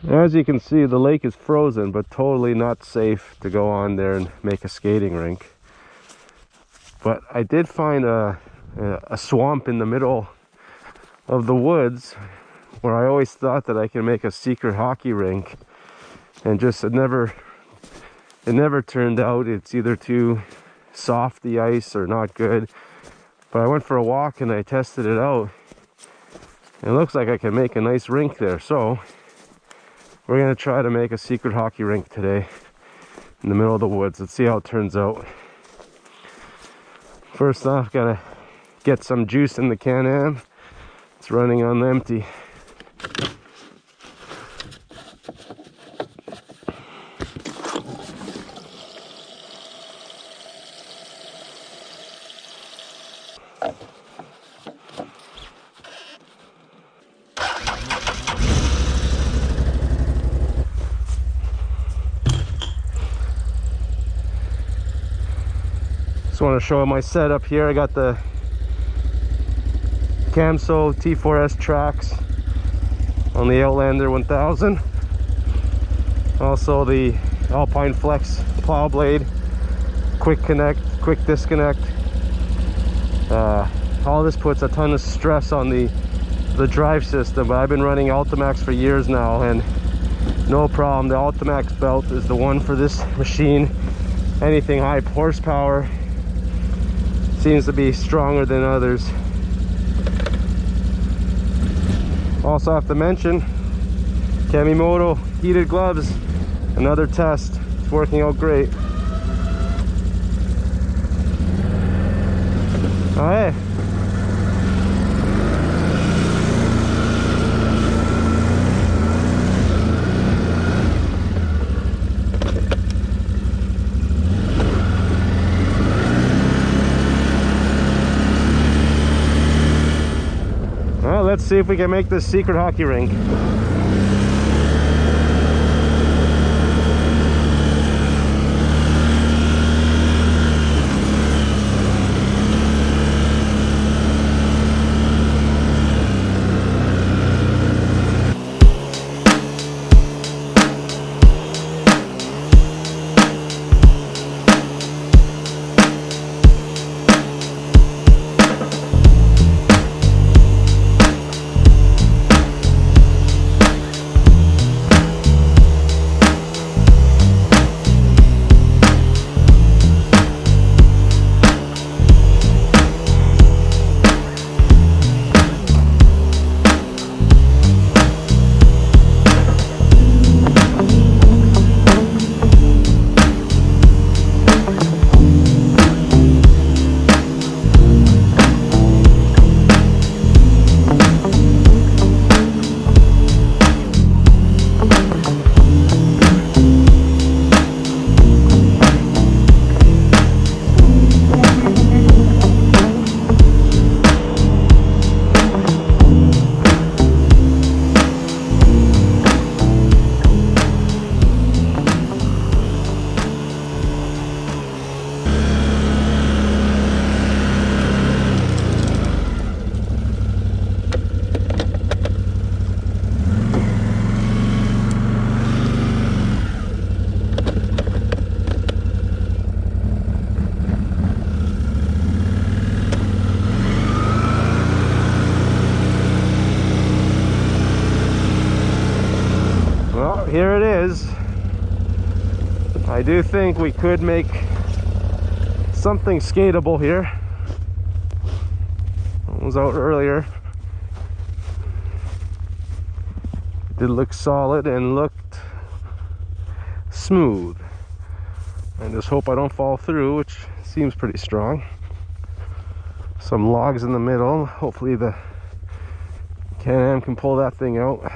As you can see, the lake is frozen, but totally not safe to go on there and make a skating rink. But I did find a swamp in the middle of the woods where I always thought that I could make a secret hockey rink, and just it never turned out. It's either too soft, the ice, or not good. But I went for a walk and I tested it out. It looks like I can make a nice rink there, so we're gonna try to make a secret hockey rink today in the middle of the woods. Let's see how it turns out. First off, gotta get some juice in the Can Am. It's running on empty. Just want to show my setup here. I got the Camso T4S tracks on the Outlander 1000. Also the Alpine Flex plow blade, quick connect, quick disconnect. All this puts a ton of stress on the drive system, but I've been running Ultimax for years now and no problem. The Ultimax belt is the one for this machine. Anything high horsepower seems to be stronger than others. Also have to mention MOTO heated gloves, another test. It's working out great. Oh, hey. Well, let's see if we can make this secret hockey rink. Here it is. I do think we could make something skatable here. It was out earlier. It did look solid and looked smooth. I just hope I don't fall through, which seems pretty strong. Some logs in the middle. Hopefully the Can Am can pull that thing out.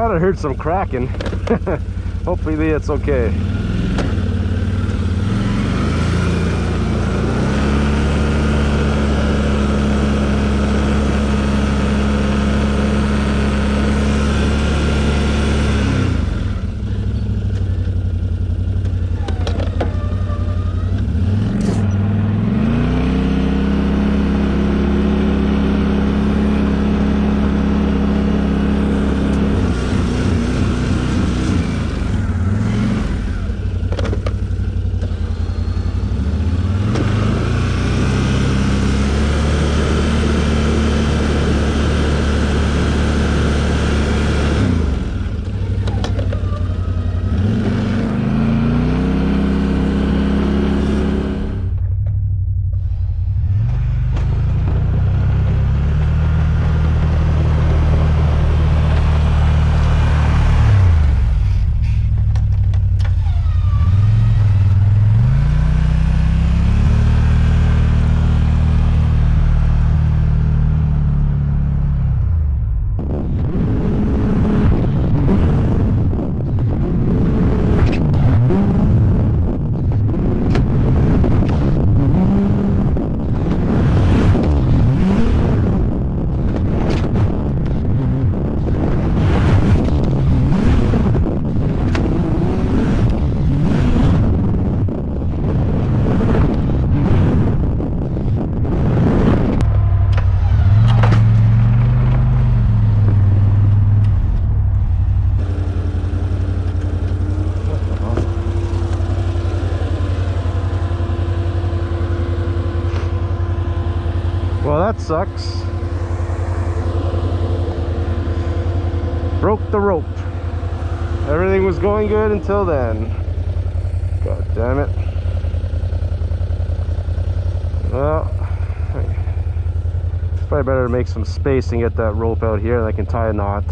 thought I heard some cracking. Hopefully it's okay. Well, that sucks. Broke the rope. Everything was going good until then. God damn it. Well, it's probably better to make some space and get that rope out here and I can tie a knot.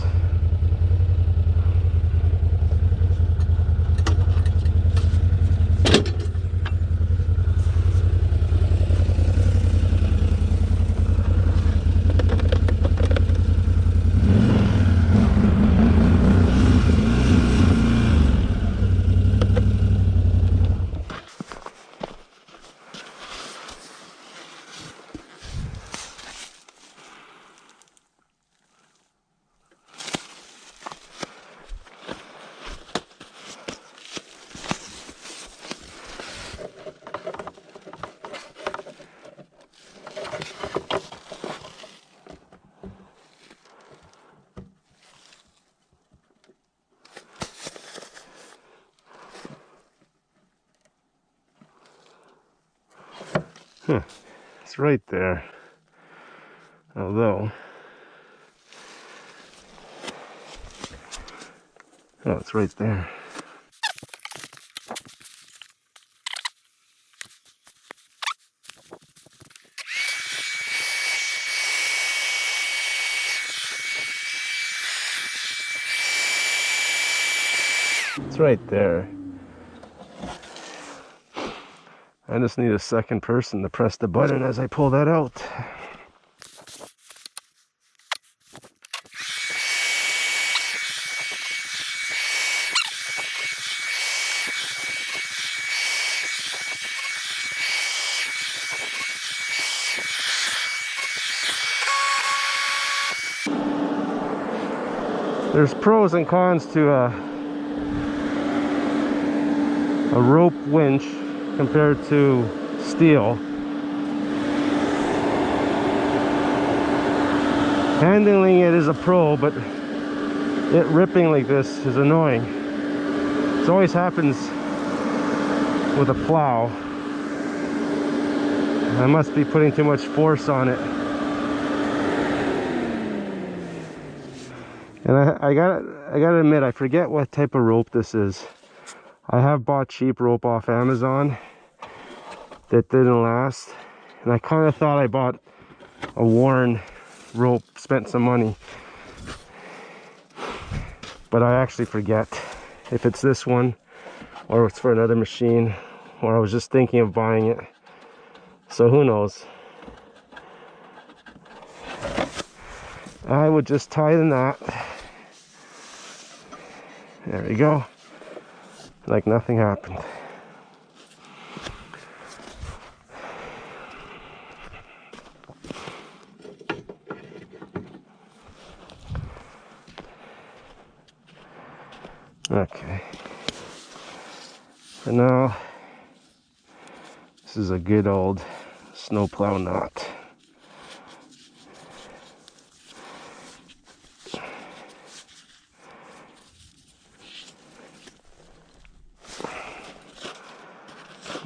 Huh. It's right there. Although, oh, it's right there. It's right there. I just need a second person to press the button as I pull that out. There's pros and cons to a rope winch compared to steel. Handling it is a pro, but it ripping like this is annoying. It always happens with a plow. I must be putting too much force on it. And I gotta admit, I forget what type of rope this is. I have bought cheap rope off Amazon that didn't last, and I kind of thought I bought a worn rope, spent some money, but I actually forget if it's this one or it's for another machine, or I was just thinking of buying it, so who knows. I would just tie the knot There we go. Like nothing happened. Okay. For now, this is a good old snowplow knot.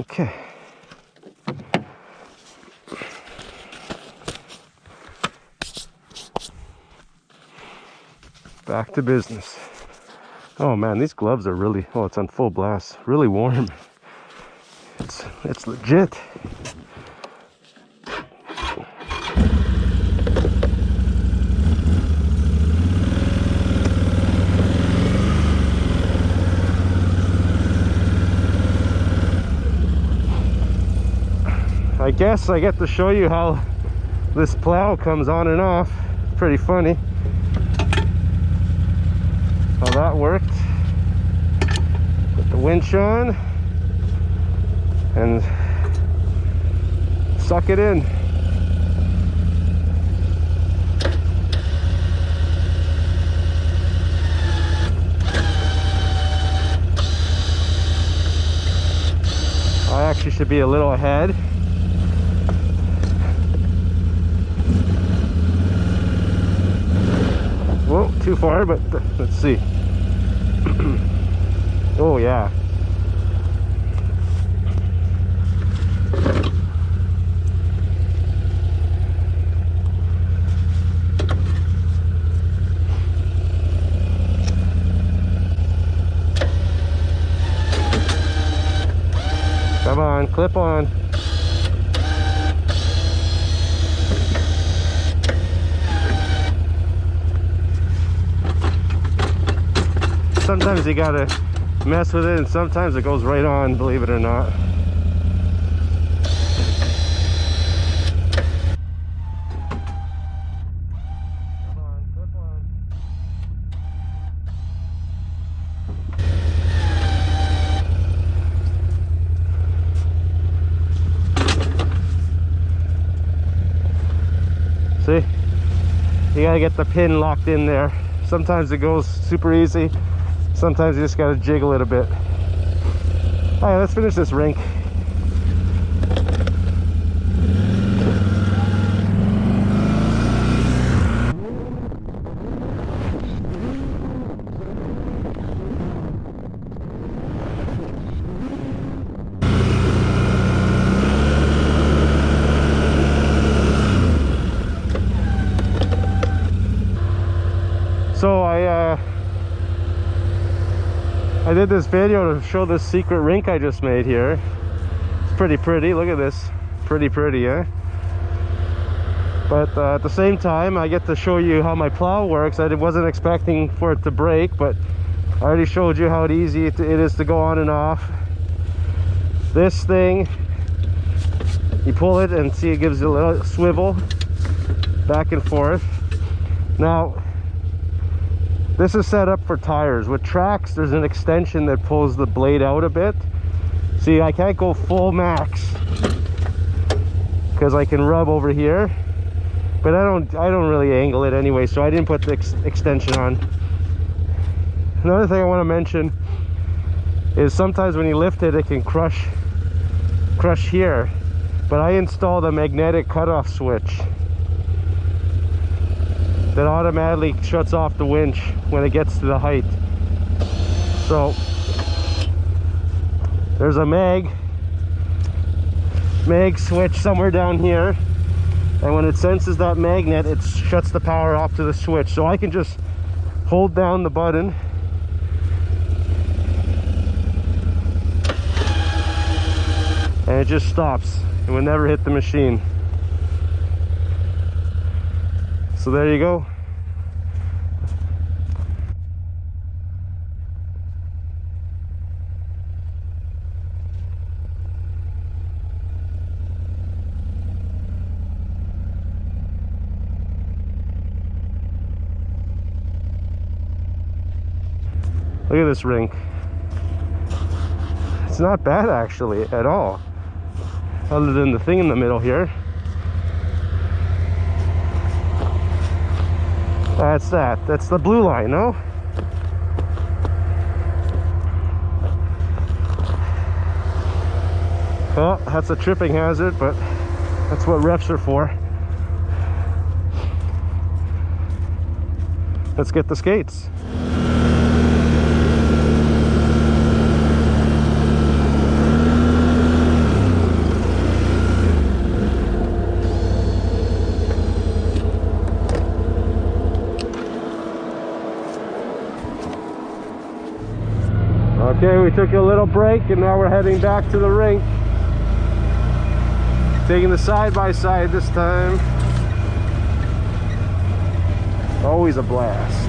Okay. Back to business. Oh man, these gloves are really, oh, it's on full blast. Really warm. It's legit. I guess I get to show you how this plow comes on and off. It's pretty funny how that worked. Put the winch on and suck it in. I actually should be a little ahead. Whoa, too far, but let's see. Oh yeah. Come on, clip on. Sometimes you gotta mess with it, and sometimes it goes right on, believe it or not. Come on, clip on. See? You gotta get the pin locked in there. Sometimes it goes super easy. Sometimes you just gotta jiggle it a bit. All right, let's finish this rink. So I did this video to show this secret rink I just made here. It's pretty pretty. Look at this. Pretty pretty, eh? But at the same time, I get to show you how my plow works. I wasn't expecting for it to break, but I already showed you how easy it is to go on and off. This thing, you pull it and see it gives you a little swivel back and forth. Now, this is set up for tires. With tracks, there's an extension that pulls the blade out a bit. See, I can't go full max because I can rub over here, but I don't really angle it anyway, so I didn't put the extension on. Another thing I want to mention is sometimes when you lift it, it can crush here, but I installed a magnetic cutoff switch that automatically shuts off the winch when it gets to the height. So there's a mag switch somewhere down here, and when it senses that magnet, it shuts the power off to the switch. So I can just hold down the button and it just stops. It will never hit the machine. So there you go. Look at this rink. It's not bad actually at all, other than the thing in the middle here. That's the blue line, no? Well, that's a tripping hazard, but that's what refs are for. Let's get the skates. Okay, we took a little break and now we're heading back to the rink. Taking the side-by-side this time. Always a blast.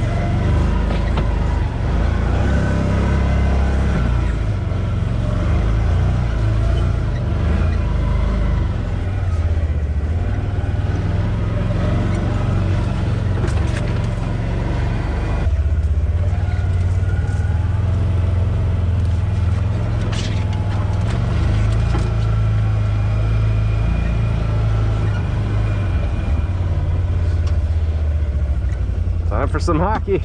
Time for some hockey.